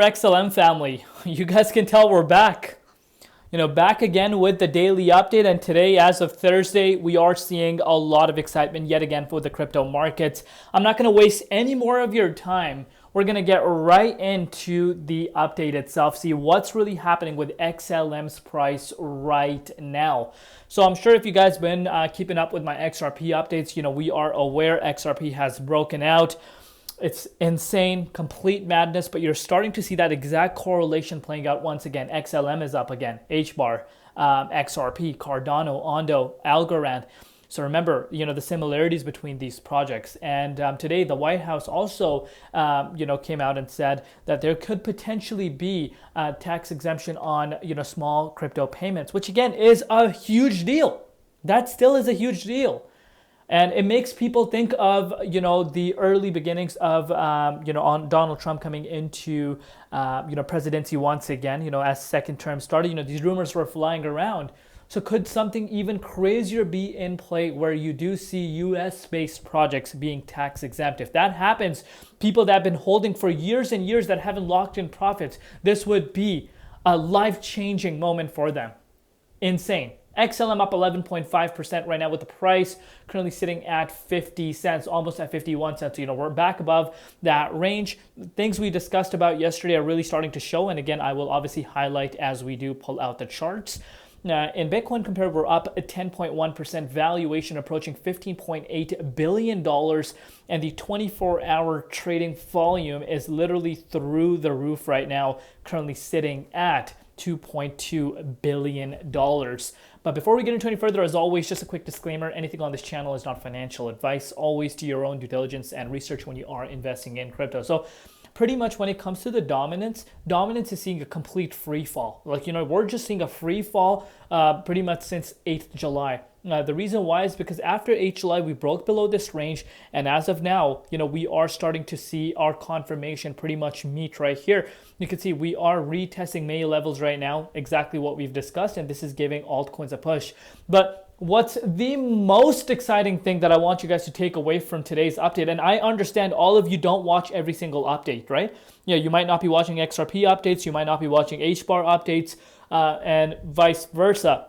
XLM family, you guys can tell we're back. Back again with the daily update. And today, as of Thursday, we are seeing a lot of excitement yet again for the crypto markets. I'm not going to waste any more of your time. We're going to get right into the update itself, see what's really happening with XLM's price right now. So I'm sure if you guys been keeping up with my XRP updates, we are aware XRP has broken out. It's insane, complete madness, but you're starting to see that exact correlation playing out once again. XLM is up again, HBAR, XRP, Cardano, Ondo, Algorand. So remember, the similarities between these projects. And today, the White House also, came out and said that there could potentially be tax exemption on, small crypto payments, which again is a huge deal. That still is a huge deal. And it makes people think of, the early beginnings of, on Donald Trump coming into, presidency once again, as second term started. These rumors were flying around. So could something even crazier be in play where you do see US-based projects being tax exempt? If that happens, people that have been holding for years and years that haven't locked in profits, this would be a life-changing moment for them. Insane. XLM up 11.5% right now with the price currently sitting at 50 cents, almost at 51 cents. We're back above that range. Things we discussed about yesterday are really starting to show. And again, I will obviously highlight as we do pull out the charts. In Bitcoin compared, we're up a 10.1%, valuation approaching $15.8 billion. And the 24-hour trading volume is literally through the roof right now, currently sitting at $2.2 billion. But before we get into any further, as always, just a quick disclaimer, anything on this channel is not financial advice. Always do your own due diligence and research when you are investing in crypto. So pretty much when it comes to the dominance is seeing a complete free fall. We're just seeing a free fall pretty much since 8th July. The reason why is because after 8th July, we broke below this range. And as of now, we are starting to see our confirmation pretty much meet right here. You can see we are retesting May levels right now, exactly what we've discussed. And this is giving altcoins a push. But what's the most exciting thing that I want you guys to take away from today's update? And I understand all of you don't watch every single update, right? You might not be watching XRP updates. You might not be watching HBAR updates and vice versa.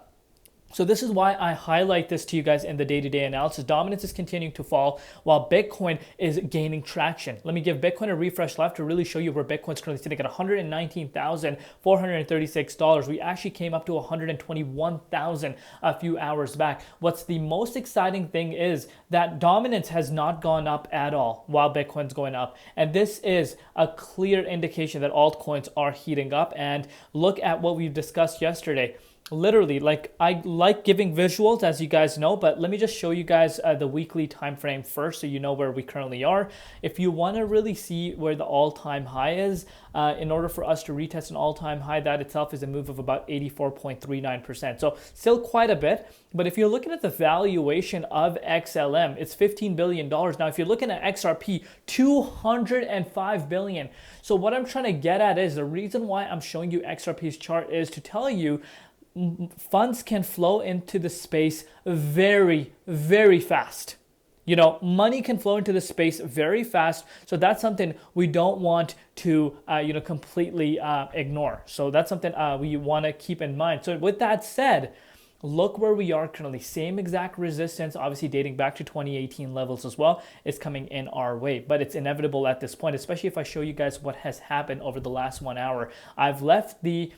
So this is why I highlight this to you guys in the day-to-day analysis. Dominance is continuing to fall while Bitcoin is gaining traction. Let me give Bitcoin a refresh left to really show you where Bitcoin's currently sitting at $119,436. We actually came up to $121,000 a few hours back. What's the most exciting thing is that dominance has not gone up at all while Bitcoin's going up. And this is a clear indication that altcoins are heating up. And look at what we discussed yesterday. Literally, I like giving visuals, as you guys know, but let me just show you guys the weekly time frame first so you know where we currently are. If you want to really see where the all-time high is, in order for us to retest an all-time high, that itself is a move of about 84.39%. So still quite a bit. But if you're looking at the valuation of XLM, it's $15 billion. Now, if you're looking at XRP, $205 billion. So what I'm trying to get at is the reason why I'm showing you XRP's chart is to tell you funds can flow into the space very, very fast. Money can flow into the space very fast. So that's something we don't want to, completely ignore. So that's something we want to keep in mind. So with that said, look where we are currently. Same exact resistance, obviously dating back to 2018 levels as well, is coming in our way. But it's inevitable at this point, especially if I show you guys what has happened over the last 1 hour. I've left the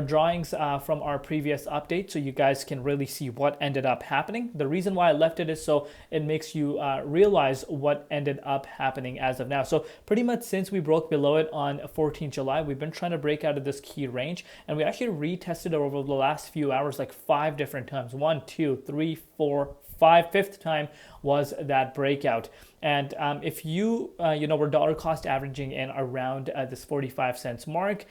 drawings from our previous update so you guys can really see what ended up happening. The reason why I left it is so it makes you realize what ended up happening as of now. So pretty much since we broke below it on 14th July, we've been trying to break out of this key range, and we actually retested it over the last few hours like 5 different times. 1, 2, 3, 4, 5. Fifth time was that breakout. And if you, were dollar cost averaging in around this 45 cents mark,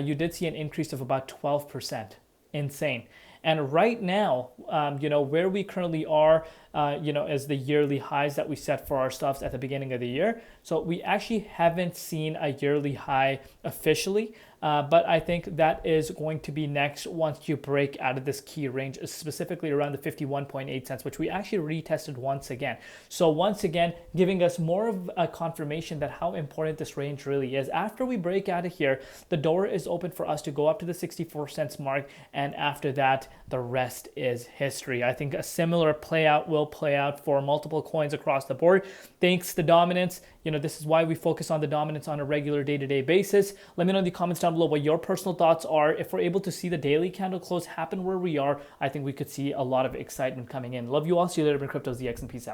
you did see an increase of about 12%. Insane. And right now, where we currently are, as the yearly highs that we set for ourselves at the beginning of the year. So we actually haven't seen a yearly high officially, but I think that is going to be next once you break out of this key range, specifically around the 51.8 cents, which we actually retested once again. So once again, giving us more of a confirmation that how important this range really is. After we break out of here, the door is open for us to go up to the 64 cents mark, and after that, the rest is history. I think a similar playout will play out for multiple coins across the board. Thanks to dominance. This is why we focus on the dominance on a regular day-to-day basis. Let me know in the comments down below what your personal thoughts are. If we're able to see the daily candle close happen where we are, I think we could see a lot of excitement coming in. Love you all. See you later in Crypto ZX, and peace out.